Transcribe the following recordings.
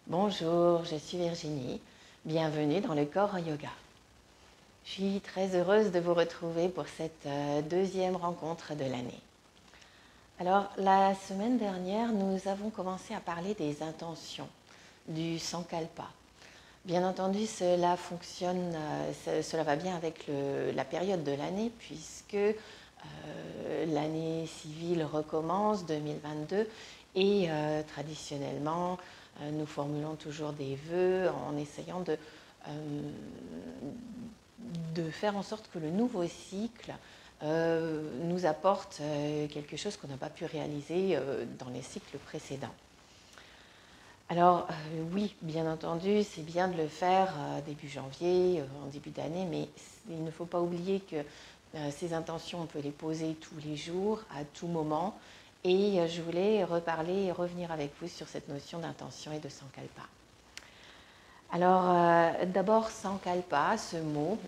Bonjour, je suis Virginie. Bienvenue dans le Corps Yoga. Je suis très heureuse de vous retrouver pour cette deuxième rencontre de l'année. Alors, la semaine dernière, nous avons commencé à parler des intentions, du Sankalpa. Bien entendu, cela fonctionne, cela va bien avec la période de l'année puisque l'année civile recommence 2022 et traditionnellement, nous formulons toujours des vœux en essayant de faire en sorte que le nouveau cycle nous apporte quelque chose qu'on n'a pas pu réaliser dans les cycles précédents. Alors oui, bien entendu, c'est bien de le faire début janvier, en début d'année, mais il ne faut pas oublier que ces intentions, on peut les poser tous les jours, à tout moment. Et je voulais reparler et revenir avec vous sur cette notion d'intention et de Sankalpa. Alors d'abord Sankalpa, ce mot,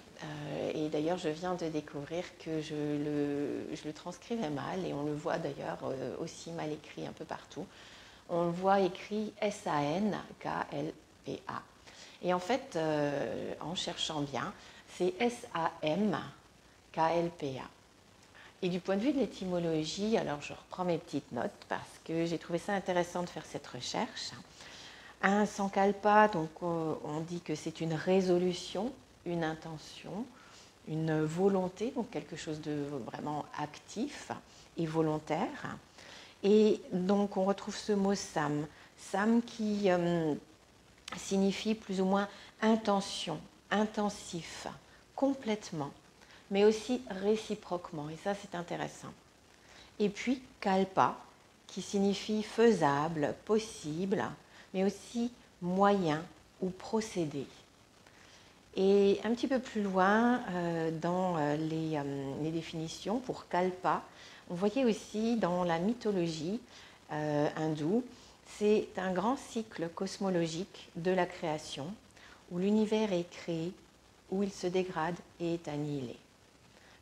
et d'ailleurs je viens de découvrir que je le transcrivais mal et on le voit d'ailleurs aussi mal écrit un peu partout. On le voit écrit S-A-N-K-L-P-A. Et en fait, en cherchant bien, c'est S-A-M-K-L-P-A. Et du point de vue de l'étymologie, alors je reprends mes petites notes parce que j'ai trouvé ça intéressant de faire cette recherche. Un sankalpa, donc on dit que c'est une résolution, une intention, une volonté, donc quelque chose de vraiment actif et volontaire. Et donc on retrouve ce mot sam, sam qui signifie plus ou moins intention, intensif, complètement, mais aussi réciproquement, et ça c'est intéressant. Et puis kalpa, qui signifie faisable, possible, mais aussi moyen ou procédé. Et un petit peu plus loin dans les définitions pour kalpa, on voyait aussi dans la mythologie hindoue, c'est un grand cycle cosmologique de la création où l'univers est créé, où il se dégrade et est annihilé.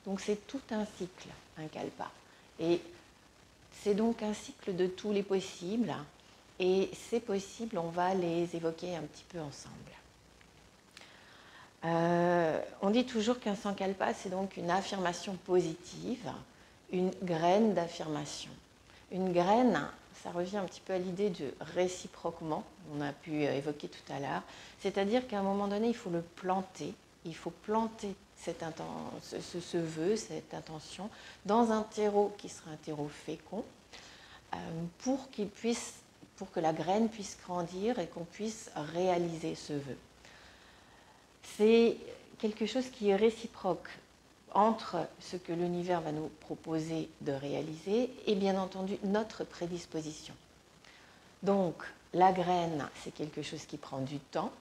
Donc c'est tout un cycle, un kalpa. Et c'est donc un cycle de tous les possibles. Et ces possibles, on va les évoquer un petit peu ensemble. On dit toujours qu'un sankalpa, c'est donc une affirmation positive, une graine d'affirmation. Une graine, ça revient un petit peu à l'idée de réciproquement, on a pu évoquer tout à l'heure, c'est-à-dire qu'à un moment donné, il faut le planter, il faut planter ce vœu, cette intention, dans un terreau qui sera un terreau fécond, pour que la graine puisse grandir et qu'on puisse réaliser ce vœu. C'est quelque chose qui est réciproque entre ce que l'univers va nous proposer de réaliser et bien entendu notre prédisposition. Donc la graine, c'est quelque chose qui prend du temps,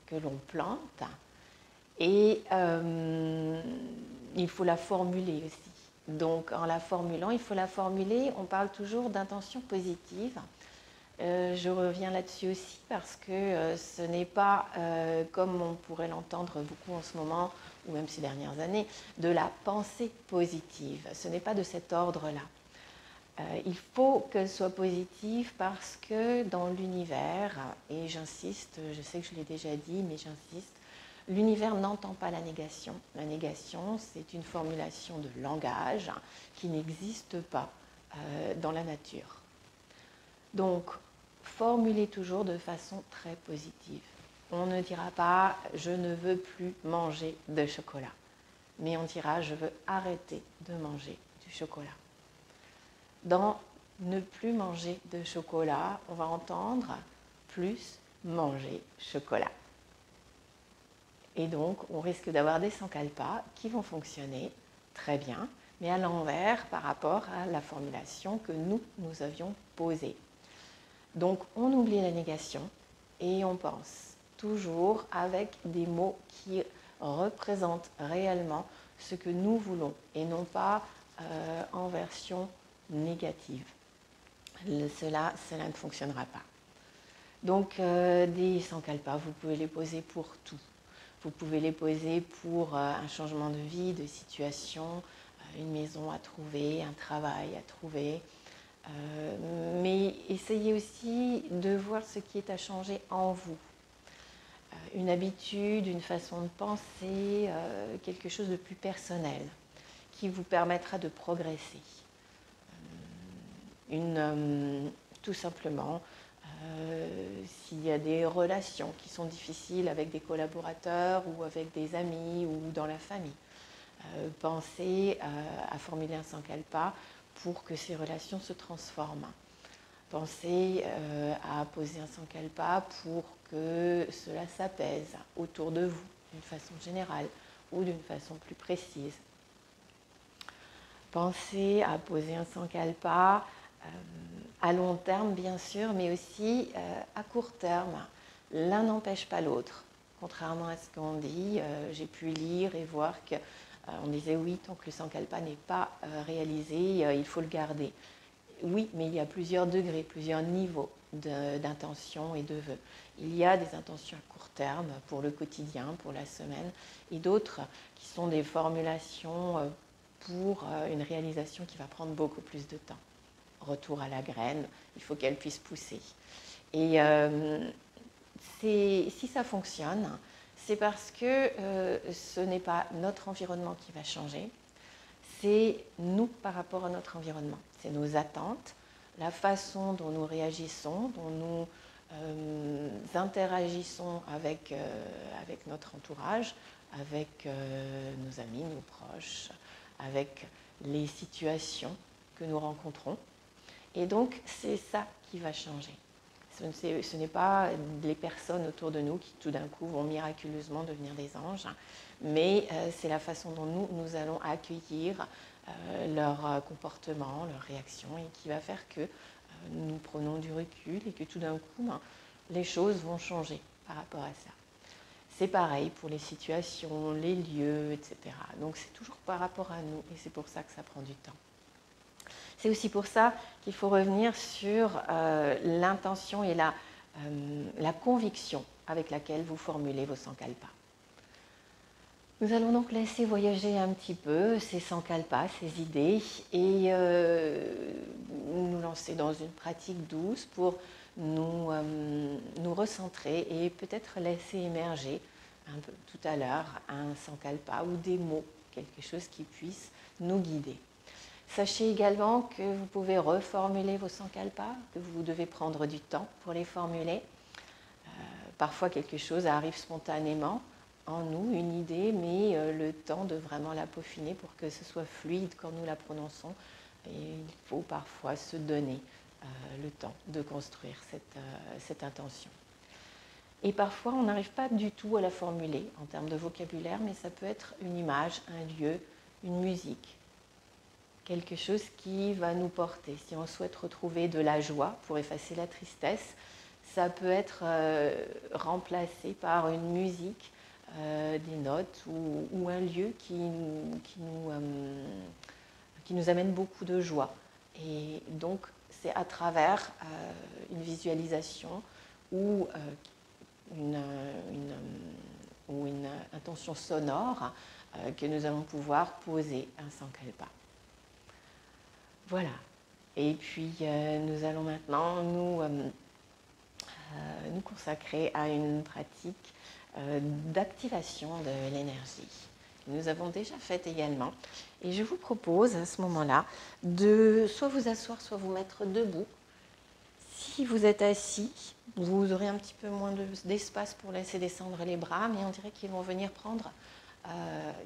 que l'on plante, et il faut la formuler aussi. Donc en la formulant, il faut la formuler, on parle toujours d'intention positive. Je reviens là-dessus aussi parce que ce n'est pas, comme on pourrait l'entendre beaucoup en ce moment, ou même ces dernières années, de la pensée positive. Ce n'est pas de cet ordre-là. Il faut qu'elle soit positive parce que dans l'univers, et j'insiste, je sais que je l'ai déjà dit, mais j'insiste, l'univers n'entend pas la négation. La négation, c'est une formulation de langage qui n'existe pas dans la nature. Donc, formulez toujours de façon très positive. On ne dira pas « je ne veux plus manger de chocolat », mais on dira « je veux arrêter de manger du chocolat ». Dans « ne plus manger de chocolat », on va entendre « plus manger chocolat ». Et donc, on risque d'avoir des sankalpas qui vont fonctionner très bien, mais à l'envers par rapport à la formulation que nous avions posée. Donc, on oublie la négation et on pense toujours avec des mots qui représentent réellement ce que nous voulons et non pas en version négative. Cela ne fonctionnera pas. Donc, des sankalpas, vous pouvez les poser pour tout. Vous pouvez les poser pour un changement de vie, de situation, une maison à trouver, un travail à trouver, Mais essayez aussi de voir ce qui est à changer en vous. Une habitude, une façon de penser, quelque chose de plus personnel qui vous permettra de progresser. Tout simplement, s'il y a des relations qui sont difficiles avec des collaborateurs ou avec des amis ou dans la famille, pensez à formuler un sankalpa pour que ces relations se transforment. Pensez à poser un sankalpa pour que cela s'apaise autour de vous, d'une façon générale ou d'une façon plus précise. Pensez à poser un sankalpa à long terme, bien sûr, mais aussi à court terme. L'un n'empêche pas l'autre. Contrairement à ce qu'on dit, j'ai pu lire et voir qu'on disait oui, tant que le sankalpa n'est pas réalisé, il faut le garder. Oui, mais il y a plusieurs degrés, plusieurs niveaux d'intention et de vœux. Il y a des intentions à court terme pour le quotidien, pour la semaine, et d'autres qui sont des formulations pour une réalisation qui va prendre beaucoup plus de temps. Retour à la graine, il faut qu'elle puisse pousser. Et si ça fonctionne, c'est parce que ce n'est pas notre environnement qui va changer, c'est nous par rapport à notre environnement. C'est nos attentes, la façon dont nous réagissons, dont nous interagissons avec notre entourage, avec nos amis, nos proches, avec les situations que nous rencontrons. Et donc, c'est ça qui va changer. Ce n'est pas les personnes autour de nous qui, tout d'un coup, vont miraculeusement devenir des anges, mais c'est la façon dont nous allons accueillir leur comportement, leurs réactions, et qui va faire que nous prenons du recul et que tout d'un coup, les choses vont changer par rapport à ça. C'est pareil pour les situations, les lieux, etc. Donc, c'est toujours par rapport à nous, et c'est pour ça que ça prend du temps. C'est aussi pour ça qu'il faut revenir sur l'intention et la conviction avec laquelle vous formulez vos sankalpas. Nous allons donc laisser voyager un petit peu ces sankalpas, ces idées, et nous lancer dans une pratique douce pour nous recentrer et peut-être laisser émerger un peu tout à l'heure un sankalpa ou des mots, quelque chose qui puisse nous guider. Sachez également que vous pouvez reformuler vos sankalpas, que vous devez prendre du temps pour les formuler. Parfois, quelque chose arrive spontanément en nous, une idée, mais le temps de vraiment la peaufiner pour que ce soit fluide quand nous la prononçons. Et il faut parfois se donner le temps de construire cette intention. Et parfois, on n'arrive pas du tout à la formuler en termes de vocabulaire, mais ça peut être une image, un lieu, une musique. Quelque chose qui va nous porter. Si on souhaite retrouver de la joie pour effacer la tristesse, ça peut être remplacé par une musique, des notes ou un lieu qui nous amène beaucoup de joie. Et donc, c'est à travers une visualisation ou une intention sonore que nous allons pouvoir poser un sankalpa. Voilà. Et puis, nous allons maintenant nous consacrer à une pratique d'activation de l'énergie. Nous avons déjà fait également. Et je vous propose à ce moment-là de soit vous asseoir, soit vous mettre debout. Si vous êtes assis, vous aurez un petit peu moins d'espace pour laisser descendre les bras, mais on dirait qu'ils vont venir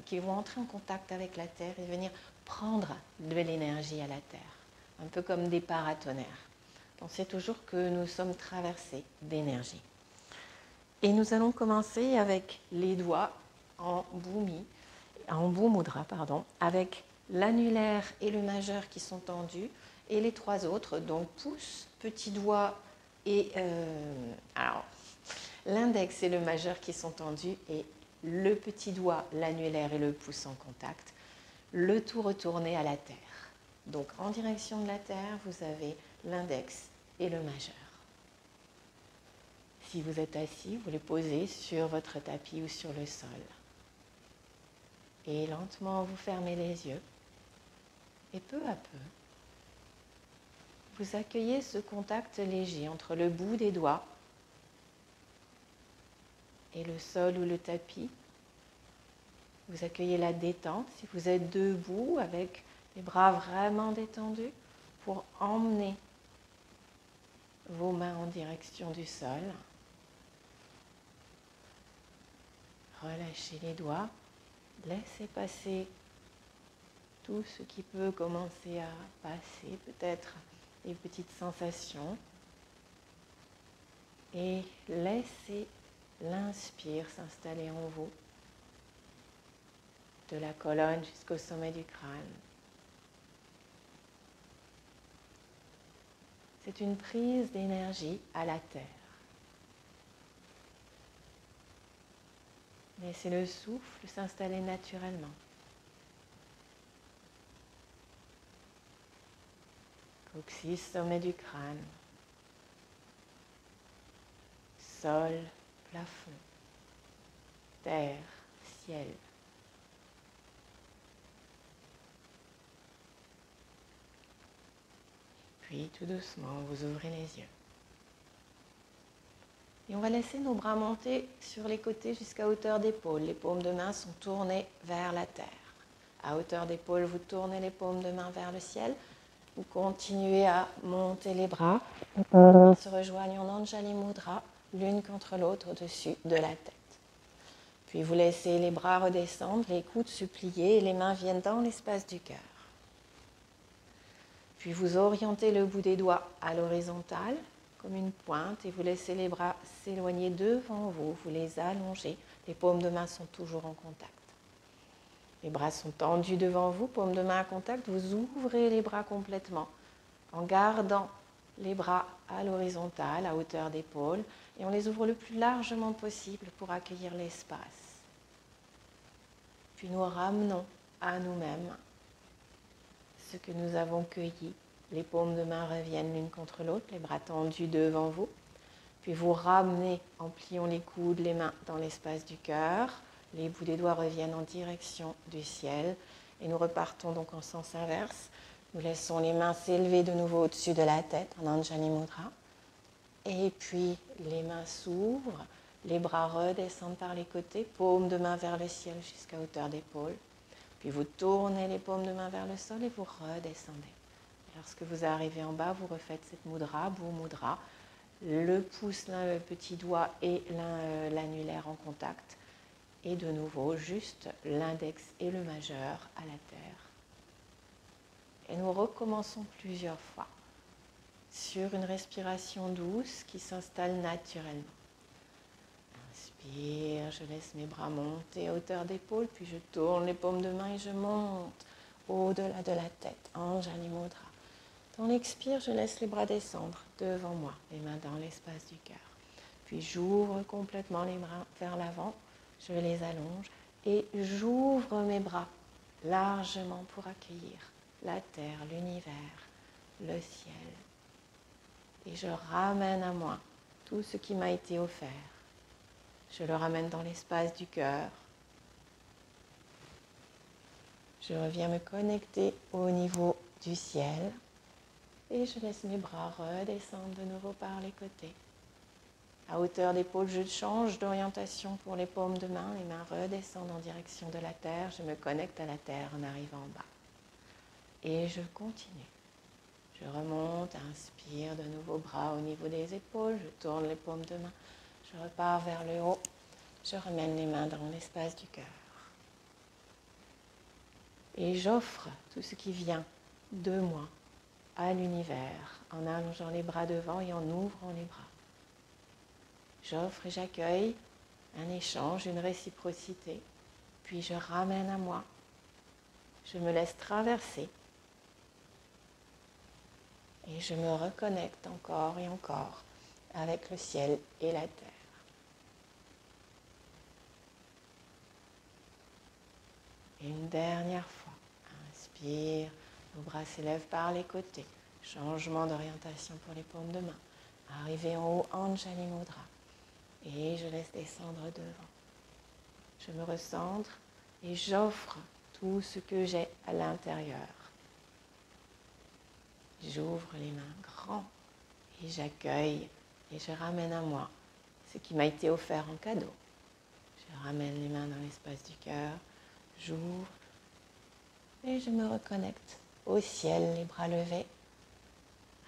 qu'ils vont entrer en contact avec la terre et venir prendre de l'énergie à la terre, un peu comme des paratonnerres. Pensez toujours que nous sommes traversés d'énergie. Et nous allons commencer avec les doigts en Bhumudra, avec l'annulaire et le majeur qui sont tendus, et les trois autres, donc pouce, petit doigt et l'index et le majeur qui sont tendus, et le petit doigt, l'annulaire et le pouce en contact, le tout retourné à la terre. Donc en direction de la terre, vous avez l'index et le majeur. Si vous êtes assis, vous les posez sur votre tapis ou sur le sol. Et lentement, vous fermez les yeux. Et peu à peu, vous accueillez ce contact léger entre le bout des doigts et le sol ou le tapis. Vous accueillez la détente si vous êtes debout avec les bras vraiment détendus pour emmener vos mains en direction du sol. Relâchez les doigts, laissez passer tout ce qui peut commencer à passer, peut-être des petites sensations. Et laissez l'inspire s'installer en vous, de la colonne jusqu'au sommet du crâne. C'est une prise d'énergie à la terre. Laissez le souffle s'installer naturellement. Coccyx, sommet du crâne. Sol, plafond. Terre, ciel. Puis tout doucement, vous ouvrez les yeux. Et on va laisser nos bras monter sur les côtés jusqu'à hauteur d'épaule. Les paumes de main sont tournées vers la terre. À hauteur d'épaule, vous tournez les paumes de main vers le ciel. Vous continuez à monter les bras. Les mains se rejoignent en Anjali Mudra, l'une contre l'autre au-dessus de la tête. Puis vous laissez les bras redescendre, les coudes suppliés et les mains viennent dans l'espace du cœur. Puis vous orientez le bout des doigts à l'horizontale, comme une pointe, et vous laissez les bras s'éloigner devant vous, vous les allongez, les paumes de main sont toujours en contact. Les bras sont tendus devant vous, paumes de main à contact, vous ouvrez les bras complètement, en gardant les bras à l'horizontale, à hauteur d'épaule, et on les ouvre le plus largement possible pour accueillir l'espace. Puis nous ramenons à nous-mêmes ce que nous avons cueilli. Les paumes de main reviennent l'une contre l'autre, les bras tendus devant vous. Puis vous ramenez en pliant les coudes, les mains dans l'espace du cœur. Les bouts des doigts reviennent en direction du ciel. Et nous repartons donc en sens inverse. Nous laissons les mains s'élever de nouveau au-dessus de la tête en Anjali Mudra. Et puis les mains s'ouvrent, les bras redescendent par les côtés, paumes de main vers le ciel jusqu'à hauteur d'épaule. Puis vous tournez les paumes de main vers le sol et vous redescendez. Et lorsque vous arrivez en bas, vous refaites cette mudra, Bhu Mudra, le pouce, le petit doigt et l'annulaire en contact. Et de nouveau, juste l'index et le majeur à la terre. Et nous recommençons plusieurs fois sur une respiration douce qui s'installe naturellement. Inspire, je laisse mes bras monter à hauteur d'épaule, puis je tourne les paumes de main et je monte au-delà de la tête, Anjali Mudra. Dans l'expire, je laisse les bras descendre devant moi, les mains dans l'espace du cœur. Puis j'ouvre complètement les bras vers l'avant, je les allonge et j'ouvre mes bras largement pour accueillir la terre, l'univers, le ciel. Et je ramène à moi tout ce qui m'a été offert. Je le ramène dans l'espace du cœur. Je reviens me connecter au niveau du ciel. Et je laisse mes bras redescendre de nouveau par les côtés. À hauteur d'épaule, je change d'orientation pour les paumes de main. Les mains redescendent en direction de la terre. Je me connecte à la terre en arrivant en bas. Et je continue. Je remonte, inspire, de nouveau bras au niveau des épaules. Je tourne les paumes de main. Je repars vers le haut. Je ramène les mains dans l'espace du cœur. Et j'offre tout ce qui vient de moi à l'univers en allongeant les bras devant et en ouvrant les bras. J'offre et j'accueille un échange, une réciprocité. Puis je ramène à moi. Je me laisse traverser. Et je me reconnecte encore et encore avec le ciel et la terre. Et une dernière fois, inspire, nos bras s'élèvent par les côtés. Changement d'orientation pour les paumes de main. Arrivé en haut, Anjali Mudra. Et je laisse descendre devant. Je me recentre et j'offre tout ce que j'ai à l'intérieur. J'ouvre les mains grands et j'accueille et je ramène à moi ce qui m'a été offert en cadeau. Je ramène les mains dans l'espace du cœur, j'ouvre et je me reconnecte au ciel, les bras levés,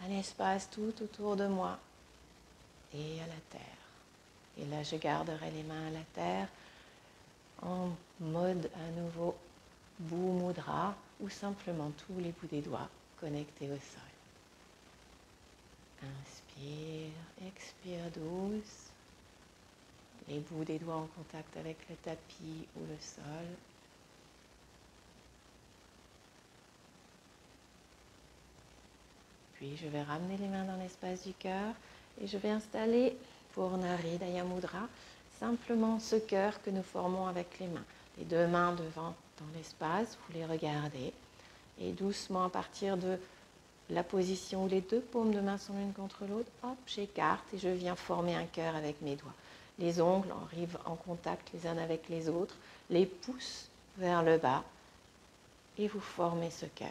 à l'espace tout autour de moi et à la terre. Et là, je garderai les mains à la terre en mode à nouveau bout mudra ou simplement tous les bouts des doigts connectés au sol. Inspire, expire douce. Les bouts des doigts en contact avec le tapis ou le sol. Puis je vais ramener les mains dans l'espace du cœur et je vais installer pour Nari Daya Mudra simplement ce cœur que nous formons avec les mains. Les deux mains devant dans l'espace, vous les regardez et doucement à partir de la position où les deux paumes de main sont l'une contre l'autre, hop, j'écarte et je viens former un cœur avec mes doigts. Les ongles arrivent en contact les uns avec les autres, les pouces vers le bas et vous formez ce cœur.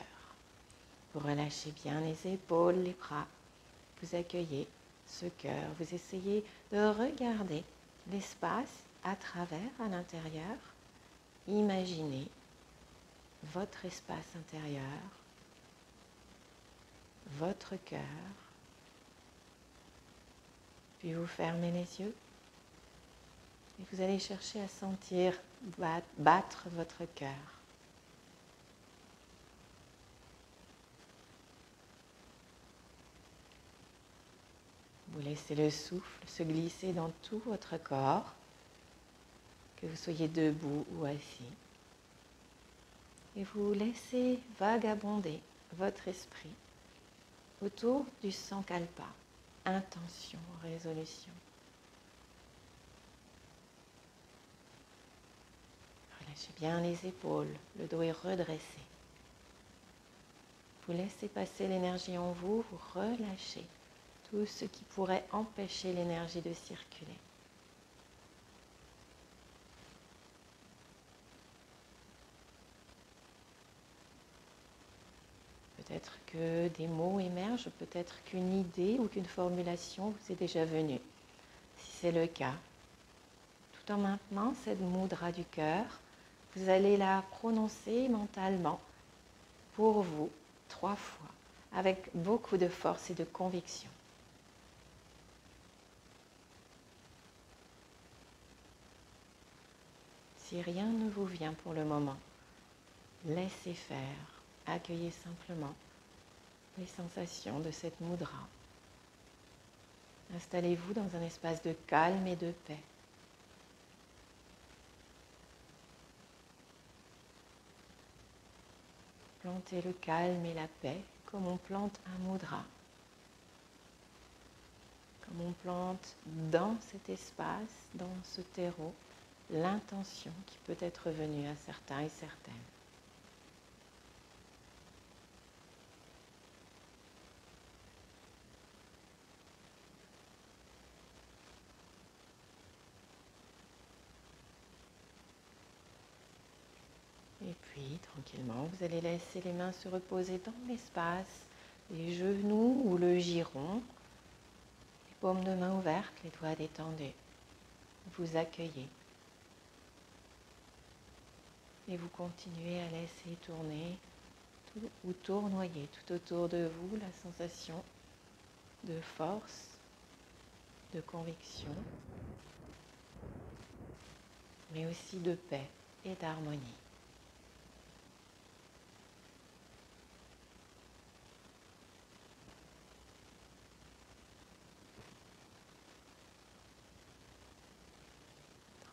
Vous relâchez bien les épaules, les bras, vous accueillez ce cœur, vous essayez de regarder l'espace à travers, à l'intérieur. Imaginez votre espace intérieur, votre cœur, puis vous fermez les yeux et vous allez chercher à sentir battre votre cœur. Vous laissez le souffle se glisser dans tout votre corps, que vous soyez debout ou assis. Et vous laissez vagabonder votre esprit autour du Sankalpa, intention, résolution. Relâchez bien les épaules, le dos est redressé. Vous laissez passer l'énergie en vous, vous relâchez tout ce qui pourrait empêcher l'énergie de circuler. Peut-être que des mots émergent, peut-être qu'une idée ou qu'une formulation vous est déjà venue. Si c'est le cas, tout en maintenant cette mudra du cœur, vous allez la prononcer mentalement pour vous 3 fois, avec beaucoup de force et de conviction. Si rien ne vous vient pour le moment, laissez faire, accueillez simplement les sensations de cette mudra. Installez-vous dans un espace de calme et de paix. Plantez le calme et la paix comme on plante un mudra. Comme on plante dans cet espace, dans ce terreau, l'intention qui peut être venue à certains et certaines. Et puis, tranquillement, vous allez laisser les mains se reposer dans l'espace, les genoux ou le giron, les paumes de main ouvertes, les doigts détendus. Vous accueillez. Et vous continuez à laisser tourner ou tournoyer tout autour de vous la sensation de force, de conviction, mais aussi de paix et d'harmonie.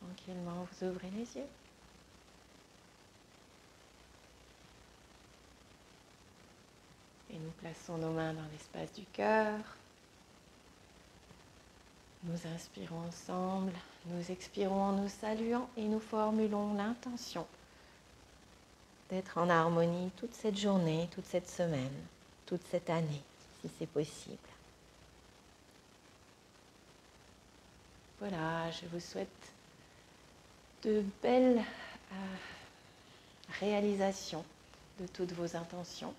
Tranquillement, vous ouvrez les yeux. Et nous plaçons nos mains dans l'espace du cœur. Nous inspirons ensemble, nous expirons en nous saluant et nous formulons l'intention d'être en harmonie toute cette journée, toute cette semaine, toute cette année, si c'est possible. Voilà, je vous souhaite de belles réalisations de toutes vos intentions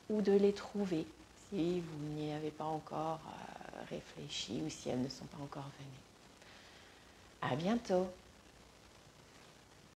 ou de les trouver si vous n'y avez pas encore réfléchi ou si elles ne sont pas encore venues. À bientôt!